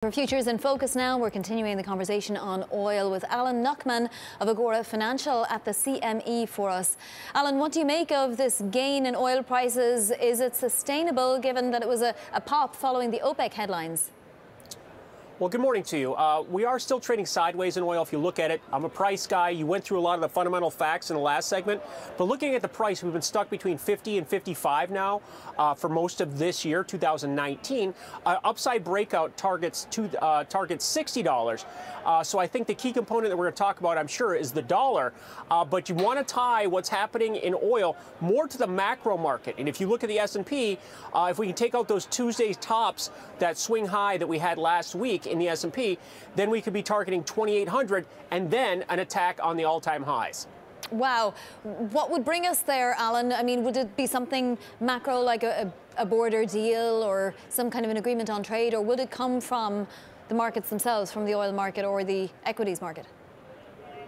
For Futures in Focus now, we're continuing the conversation on oil with Knuckman of Agora Financial at the CME for us. Alan, what do you make of this gain in oil prices? Is it sustainable given that it was a pop following the OPEC headlines? Well, good morning to you. We are still trading sideways in oil if you look at it. I'm a price guy. You went through a lot of the fundamental facts in the last segment. But looking at the price, we've been stuck between 50 and 55 now for most of this year, 2019. Upside breakout targets $60. So I think the key component that we're going to talk about, I'm sure, is the dollar. But you want to tie what's happening in oil more to the macro market. And if you look at the S&P, if we can take out those Tuesday's tops, that swing high that we had last week in the S&P, then we could be targeting 2,800 and then an attack on the all-time highs. Wow. What would bring us there, Alan? I mean, would it be something macro like a border deal or some kind of an agreement on trade, or would it come from the markets themselves, from the oil market or the equities market?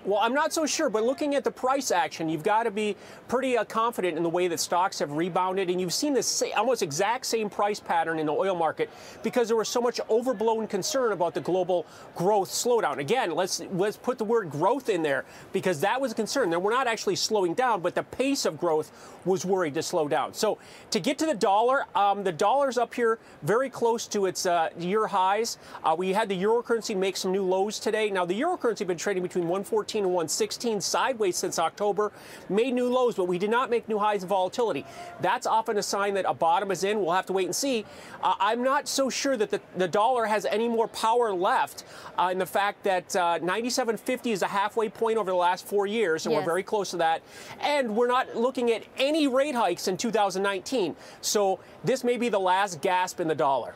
Well, I'm not so sure, but looking at the price action, you've got to be pretty confident in the way that stocks have rebounded. And you've seen this almost exact same price pattern in the oil market because there was so much overblown concern about the global growth slowdown. Again, let's put the word growth in there because that was a concern. Now, we're not actually slowing down, but the pace of growth was worried to slow down. So to get to the dollar's up here very close to its year highs. We had the euro currency make some new lows today. Now, the euro currency has been trading between 114 and 116 sideways since October, made new lows, but we did not make new highs in volatility. That's often a sign that a bottom is in. We'll have to wait and see. I'm not so sure that the dollar has any more power left in the fact that 97.50 is a halfway point over the last 4 years, and We're very close to that. And we're not looking at any rate hikes in 2019. So this may be the last gasp in the dollar.